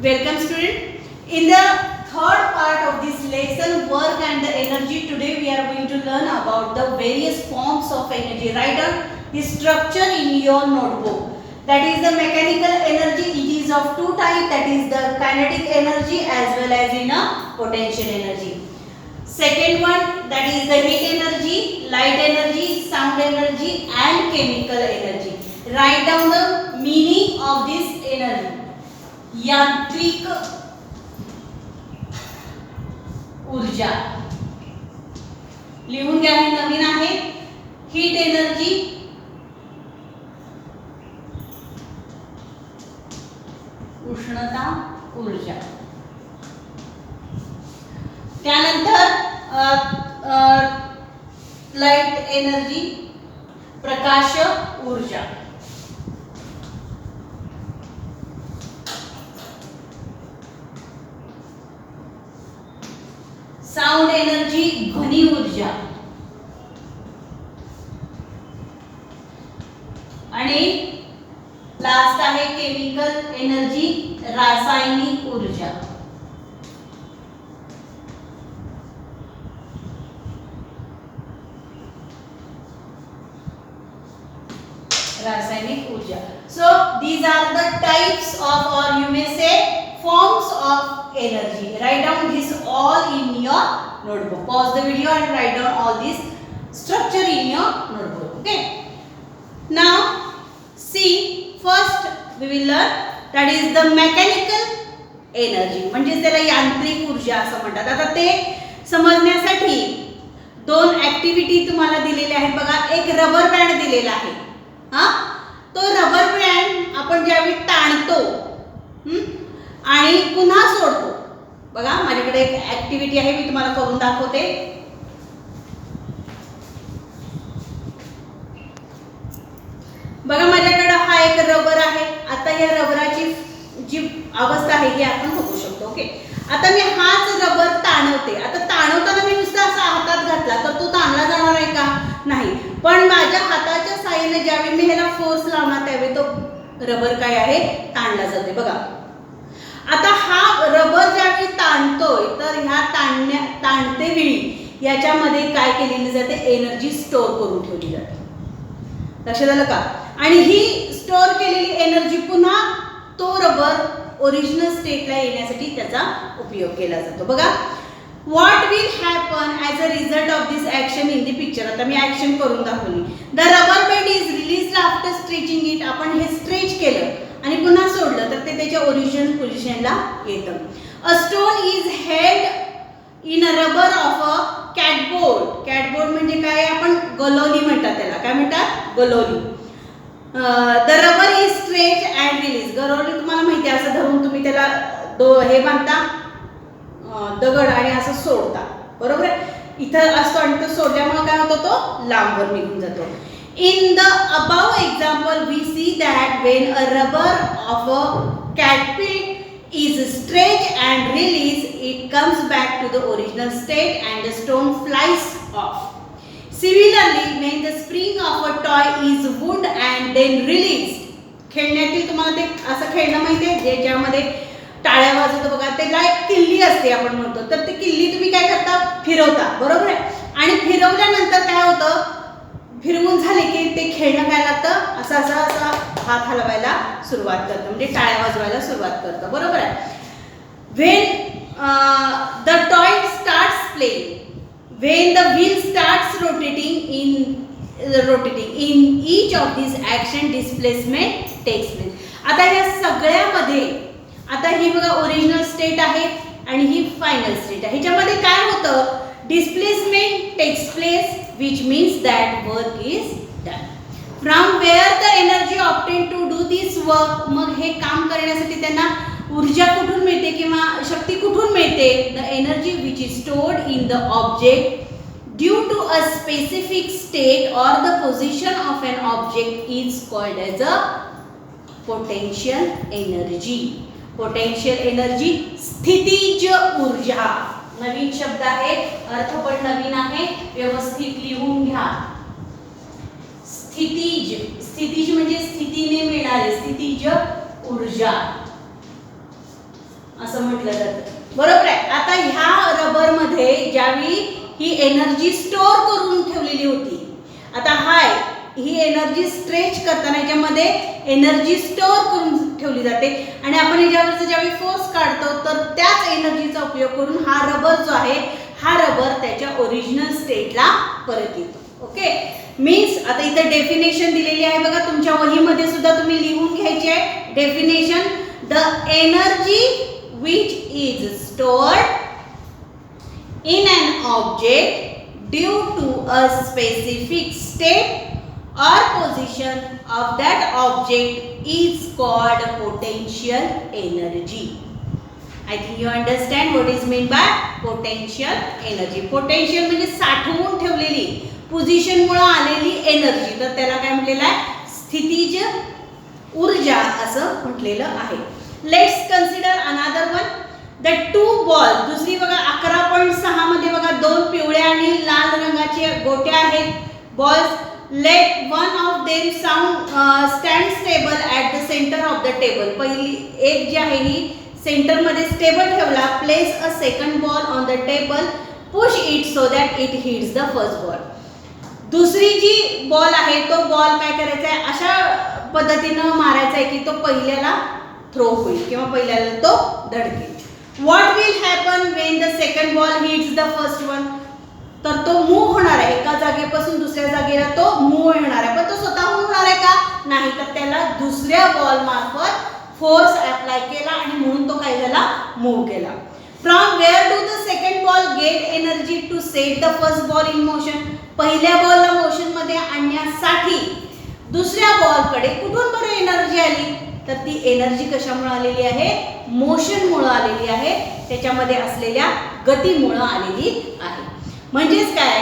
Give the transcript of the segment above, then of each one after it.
Welcome student. In the third part of this lesson, work and the energy, today we are going to learn about the various forms of energy. Write down the structure in your notebook. That is the mechanical energy. It is of two types. That is the kinetic energy as well as in a potential energy. Second one, that is the heat energy, light energy, sound energy and chemical energy. Write down the meaning of this energy. यांत्रिक ऊर्जा लिहून घ्या, हे नवीन आहे. Heat energy, उष्णता ऊर्जा. त्यानंतर light energy, प्रकाश ऊर्जा. साउंड एनर्जी, ध्वनि ऊर्जा. आणि लास्ट आहे केमिकल एनर्जी, रासायनिक ऊर्जा. रासायनिक ऊर्जा. So these are the types of, or you may say, forms of energy. Write down this all in your notebook. Pause the video and write down all this structure in your notebook. Okay. Now see, first we will learn that is the mechanical energy. म्हणजे त्याला यांत्रिक ऊर्जा असं म्हणतात. आता ते समजण्यासाठी दोन ऍक्टिव्हिटी तुम्हाला दिलेल्या आहेत बघा. एक रबर बँड दिलेला आहे. तो रबर बँड आपण ज्यावेळी ताणतो आणि पुन्हा सोडतो, बघा माझ्याकडे एक ऍक्टिव्हिटी आहे, मी तुम्हाला करून दाखवते. बघा माझ्याकडे हा एक रबर आहे. आता या रबराची जी अवस्था आहे ही आपण बघू शकतो. ओके, आता मी हाच रबर ताणवते. आता ताणवताना मी नुसता असा हातात घातला तर तो ताणला जाणार आहे का? नाही. पण माझ्या हाताच्या साहाय्याने ज्यावेळी मी ह्याला फोर्स लावणार त्यावेळी तो रबर काय आहे, ताणला जाते. बघा आता हा रबर ज्यावेळी ताणतोय तर ह्या ताणते वेळी याच्यामध्ये काय केलेली जाते, एनर्जी स्टोअर करून ठेवली जाते. लक्षात आलं का? आणि ही स्टोअर केलेली एनर्जी पुन्हा तो रबर ओरिजिनल स्टेटला येण्यासाठी त्याचा उपयोग केला जातो. बघा, what will happen as a result of this action in the picture. आता मी ॲक्शन करून दाखवली. The rubber band is released after stretching it. आपण हे स्ट्रेच केलं आणि पुन्हा सोडलं तर ते त्याच्या ओरिजिनल पोझिशनला येतं. A stone is held in a rubber of a cardboard. Cardboard म्हणजे काय, आपण गलोली म्हणतात त्याला. काय म्हणतात? गलोली. The rubber is stretch and release. गलोली तुम्हाला माहिती आहे, असं धरून तुम्ही त्याला हे बांधता दगड आणि असं सोडता, बरोबर आहे. इथं असतो आणि तो सोडल्यामुळे काय होतं, तो लांबवर निघून जातो. In the above example, we see that when a rubber of a catapult is stretched and released, it comes back to the original state and the stone flies off. Similarly, when the spring of a toy is wound and then released, खेळण्यातील तुम्हाला ते असं खेळणं माहिती आहे ज्याच्यामध्ये टाळ्या वाजवतो बघा, त्याला एक किल्ली असते आपण म्हणतो. तर ती किल्ली तुम्ही काय करता, फिरवता, बरोबर आहे. आणि फिरवल्यानंतर काय होतं, फिरवून झाले की ते खेळणं काय लागतं, असं असं असं हात हलवायला सुरुवात करतं, म्हणजे टाळ्या वाजवायला सुरुवात करतं, बरोबर आहे. When the toy starts playing, when the wheel starts rotating in each of this action displacement takes place. आता या सगळ्यामध्ये आता ही बघा ओरिजिनल स्टेट आहे आणि ही फायनल स्टेट आहे. ह्याच्यामध्ये काय होतं, displacement takes place, which means that work is done. From where the energy obtained to do this work, मग हे काम करण्यासाठी त्यांना ऊर्जा कुठून मिळते किंवा शक्ती कुठून मिळते? The energy which is stored in the object due to a specific state or the position of an object is called as a potential energy. Potential energy, स्थितीज ऊर्जा. नवीन शब्द आहे, अर्थ पण नवीन आहे, व्यवस्थित लिहून घ्या. स्थितीज, स्थितीज म्हणजे स्थितीने मिळणारे, स्थितीज ऊर्जा. असं म्हटलं जातं. बरोबर आहे. आता ह्या रबरमध्ये ज्यावेळी ही एनर्जी स्टोअर करून ठेवलेली होती, आता ही एनर्जी स्ट्रेच करताना याच्यामध्ये एनर्जी स्टोअर करून ठेवली जाते आणि आपण याच्यावरचं ज्यावेळी फोर्स काढतो तर त्याच एनर्जीचा उपयोग करून हा रबर जो आहे हा रबर त्याच्या ओरिजिनल स्टेटला परत येतो. ओके, मीन्स आता इथे डेफिनेशन दिलेली आहे बघा, तुमच्या वहीमध्ये सुद्धा तुम्ही लिहून घ्यायची आहे definition. The energy which is stored in an object due to a specific state or position of that object is called potential energy. I think you understand what is meant by potential energy. Potential म्हणजे साठवून ठेवलेली, position मुळे आलेली energy, तर त्याला काय म्हटलेलं आहे, स्थितीज ऊर्जा असं म्हटलेलं आहे. Let's consider another one. The two ball, दुसरी बघा 11.6 मध्ये बघा दोन पिवळ्या आणि लाल रंगाचे गोट्या आहेत balls. Let one of them stand stable at the centre of the table. पहिली एक जी आहे ही सेंटर मध्ये स्टेबल ठेवला. Place a second ball on the table, push it so that it hits the first ball. दुसरी जी ball आहे तो ball काय करायचा आहे, अशा पद्धतीनं मारायचा आहे की तो पहिल्याला थ्रो होईल किंवा पहिल्याला तो धडकेल. What will happen when the second ball hits the first one, तर तो मूव्ह होणार आहे, एका जागेपासून दुसऱ्या जागेला तो मूव्ह होणार आहे, पण तो स्वतःहून होणार आहे का, नाही, तर त्याला दुसऱ्या बॉल मार्फत फोर्स अप्लाय केला आणि म्हणून तो काय झाला, मूव्ह केला. From where do the second ball get energy to set the first ball in motion. पहिल्या बॉलला मोशन मध्ये आणण्यासाठी दुसऱ्या बॉलकडे कुठून बरं एनर्जी आली, तर ती एनर्जी कशामुळे आलेली आहे, मोशनमुळे आलेली आहे, त्याच्यामध्ये असलेल्या गतीमुळे आलेली आहे. म्हणजेच काय,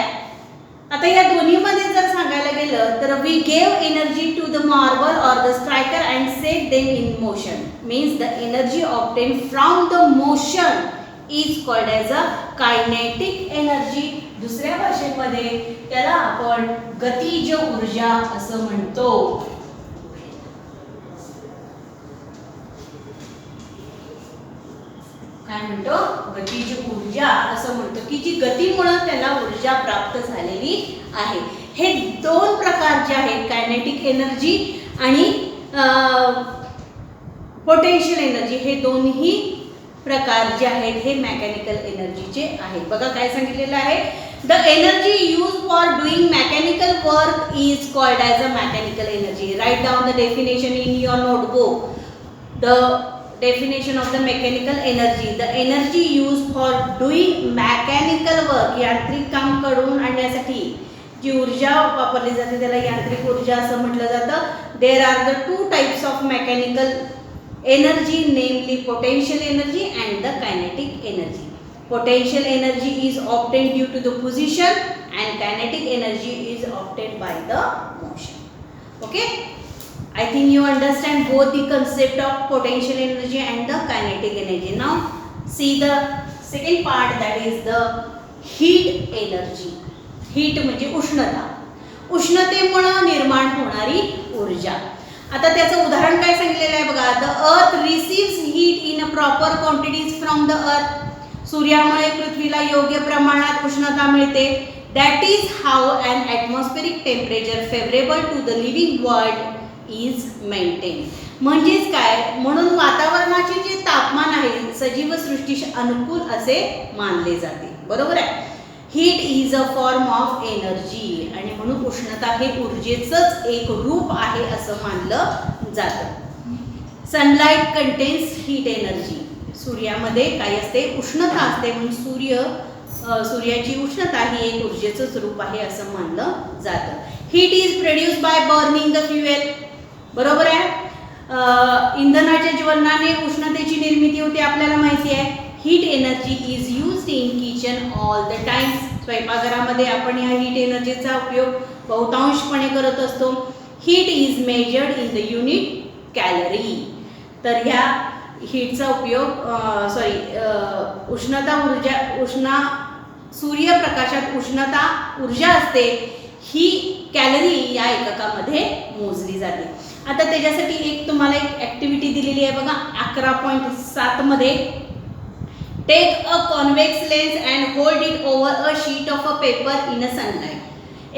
आता या दोन्हीमध्ये जर सांगायला गेलं तर we gave energy to the marble or the striker and set them in motion, means the energy obtain from the motion is called as a kinetic energy. दुसऱ्या भाषेमध्ये त्याला आपण गतिज ऊर्जा असं म्हणतो. काय म्हणतो, गतिज ऊर्जा असं म्हणतो की जी गतीमुळे त्याला ऊर्जा प्राप्त झालेली आहे. हे दोन प्रकार जे आहेत, कायनेटिक एनर्जी आणि पोटेन्शियल एनर्जी, हे दोन्ही प्रकार जे आहेत हे मेकॅनिकल एनर्जीचे आहेत. बघा काय सांगितलेलं आहे, the energy use for doing mechanical work is called as a mechanical energy. Right down the definition in your notebook. The definition of the mechanical energy, the energy used for doing mechanical work, यांत्रिक काम करून आणण्यासाठी जी ऊर्जा वापरली जाते त्याला यांत्रिक ऊर्जा असं म्हटलं जातं. There are the two types of mechanical energy, namely potential energy and the kinetic energy. Potential energy is obtained due to the position and kinetic energy is obtained by the motion. Okay, I think you understand both the concept of potential energy and the kinetic energy. Now see the second part, that is the heat energy. Heat म्हणजे उष्णता, उष्णतेमुळे निर्माण होणारी ऊर्जा. आता त्याचं उदाहरण काय सांगितलेलं आहे बघा. The earth receives heat in a proper quantities from the earth. सूर्यामुळे पृथ्वीला योग्य प्रमाणात उष्णता मिळते. That is how an atmospheric temperature favourable to the living world is maintain. म्हणजेच काय, म्हणून वातावरणाचे जे तापमान आहे सजीव सृष्टीस अनुकूल असे मानले जाते. बरोबर आहे. Heat is a form of energy, आणि म्हणून उष्णता हे ऊर्जेचंच एक रूप आहे असं मानलं जातं. Sunlight contains heat energy. सूर्यामध्ये काय असते, उष्णता असते, म्हणून सूर्याची उष्णता ही एक ऊर्जेचंच रूप आहे असं मानलं जातं. Heat is produce by burning the fuel. बरोबर आहे. इंधनाच्या ज्वलनाने उष्णतेची निर्मिती होते आपल्याला माहिती आहे. Heat energy is used in kitchen all the times. स्वयंपाकघरामध्ये आपण या हीट एनर्जीचा उपयोग बहुतांशपणे करत असतो. Heat is measured in the unit calorie. तर ह्या हीटचा उपयोग सूर्यप्रकाशात उष्णता ऊर्जा असते ही कॅलरी या एककामध्ये मोजली जाते. आता त्याच्यासाठी तुम्हाला एक ॲक्टिव्हिटी दिलेली आहे बघा 11.7 मध्ये. Take a convex lens and hold it over a sheet of a paper in a sunlight.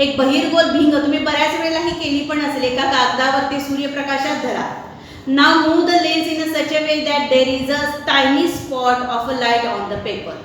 एक बहिर्गोल भिंग तुम्ही बऱ्याच वेळेला ही केली पण असेल. एका कागदावरती सूर्यप्रकाशात धरा. Now move the lens in a such a way that there is a tiny spot of a light on the paper.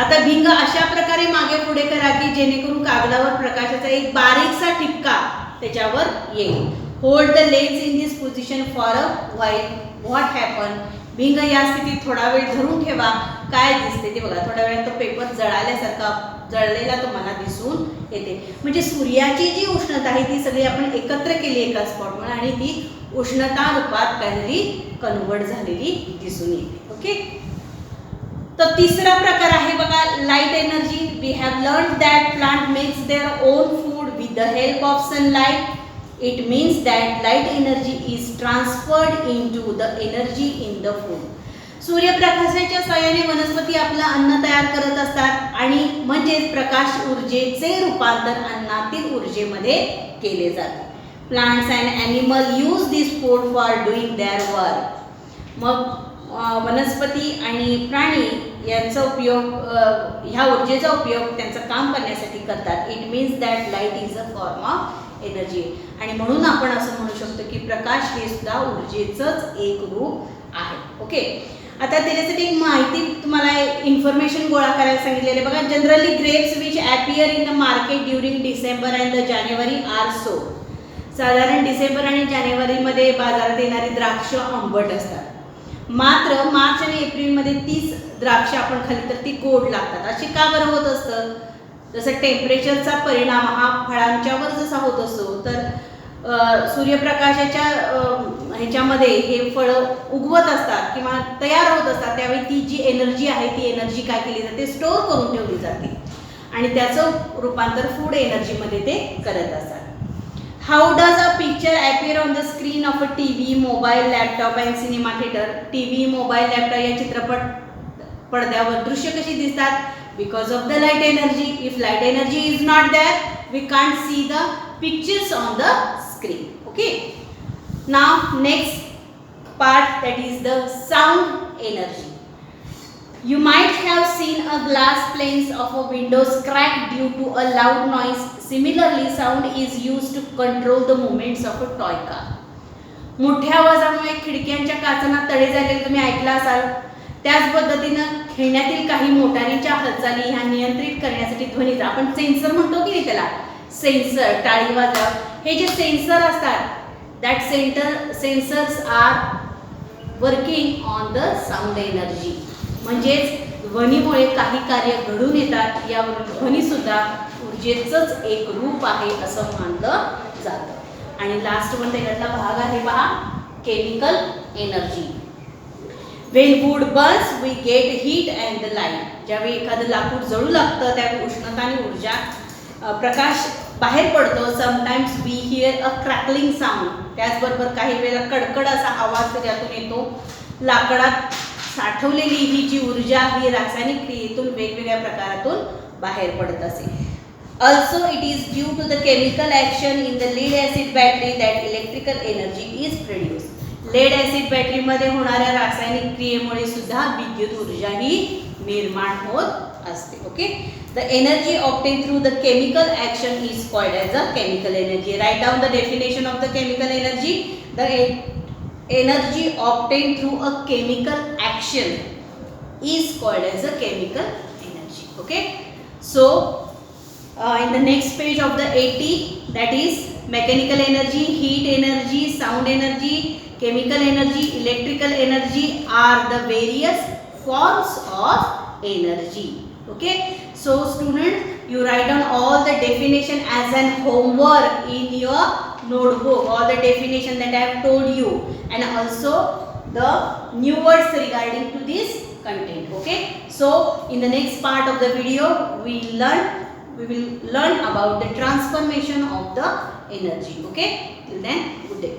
आता भिंग अशा प्रकारे मागे पुढे करा की जेणेकरून कागदावर प्रकाशाचा एक बारीकसा ठिपका त्याच्यावर येईल. Hold the lens in this position for a while. What happen. भिंग या स्थितीत थोडा वेळ धरून ठेवा. काय दिसते ते बघा. थोड्या वेळात तो पेपर जळाल्यासारखा जळलेला तुम्हाला दिसून येते. म्हणजे सूर्याची जी उष्णता आहे ती सगळी आपण एकत्र केली एका स्पॉटवर आणि ती उष्णता रूपात काहीतरी कन्वर्ट झालेली दिसून येते. ओके. तर तिसरा प्रकार आहे बघा light energy. We have learn that plant makes their own food with the help of sunlight. It means that light energy is transferred into the energy in the food. सूर्यप्रकाशाच्या साहाय्याने वनस्पती आपलं अन्न तयार करत असतात आणि म्हणजेच प्रकाश ऊर्जेचे रूपांतर अन्नातील ऊर्जेमध्ये केले जाते. Plants and animal use this food for doing their work. मग वनस्पती आणि प्राणी यांचा उपयोग ह्या ऊर्जेचा उपयोग त्यांचं काम करण्यासाठी करतात. It means that light is a form of energy. आणि म्हणून आपण असं म्हणू शकतो की प्रकाश हे सुद्धा ऊर्जेचंच एक रूप आहे. ओके. आता त्याच्यासाठी एक माहिती तुम्हाला इन्फॉर्मेशन गोळा करायला सांगितलेले बघा. Generally grapes which appear in the market during December and the January are so. साधारण डिसेंबर आणि जानेवारीमध्ये बाजारात येणारी द्राक्ष आंबट असतात. मात्र मार्च आणि एप्रिलमध्ये तीच द्राक्ष आपण खाल्ली तर ती गोड लागतात. अशी का बरं होत असतं. जसं टेम्परेचरचा परिणाम हा फळांच्यावर जसा होत असतो तर सूर्यप्रकाशाच्या ह्याच्यामध्ये हे फळं उगवत असतात किंवा तयार होत असतात. त्यावेळी ती जी एनर्जी आहे ती एनर्जी काय केली जाते स्टोअर करून ठेवली जाते आणि त्याचं रूपांतर फूड एनर्जीमध्ये ते करत असतात. How does a picture appear on the screen of a TV, mobile, laptop and cinema theatre. TV, mobile, laptop या चित्रपट पडद्यावर दृश्य कशी दिसतात. Because of the light energy. If light energy is not there, we can't see the pictures on the screen. Okay. Now next part, that is the sound energy. You might have seen a glass panes of a windows crack due to a loud noise. Similarly, sound is used to control the movements of a toy car. मोठ्या आवाजामुळे खिडक्यांच्या काचांना तडे झालेले तुम्ही ऐकलं असाल. त्याच पद्धतीनं खेळण्यातील काही मोटारींच्या हालचाली ह्या नियंत्रित करण्यासाठी ध्वनीचा आपण सेन्सर म्हणतो की नाही त्याला. सेन्सर टाळी वाजव हे जे सेन्सर असतात that sensors are working on the sound energy. म्हणजेच ध्वनीमुळे काही कार्य घडून येतात. यावरून ध्वनीसुद्धा ऊर्जेचंच एक रूप आहे असं मानलं जातं. आणि लास्ट वन त्याच्यातला भाग आहे पहा chemical energy. When wood burns, we get heat and the light. ज्यावेळी एखादं लाकूड जळू लागतं त्यावेळी उष्णता आणि ऊर्जा प्रकाश बाहेर पडतो. Sometimes we hear a crackling sound. त्याचबरोबर काही वेळेला कडकड असा आवाज त्याच्यातून येतो. लाकडात साठवलेली ही जी ऊर्जा ही रासायनिक क्रियेतून वेगवेगळ्या प्रकारातून बाहेर पडत असे. Also it is due to the chemical action in the lead acid battery that electrical energy is produced. Lead acid बॅटरीमध्ये होणाऱ्या रासायनिक क्रियेमुळे सुद्धा विद्युत ऊर्जा ही निर्माण होत असते. Okay. The energy obtain through the chemical action is called as a chemical energy. Right down the definition of the chemical energy. The energy obtain through a chemical action is called as a chemical energy. Okay. So in the next page of the 80, that is mechanical energy, heat energy, sound energy, chemical energy, electrical energy are the various forms of energy. Okay. So students, you write down all the definition as an homework in your notebook, all the definition that I have told you, and also the new words regarding to this content. Okay. So in the next part of the video we will learn about the transformation of the energy. Okay. Till then, good day.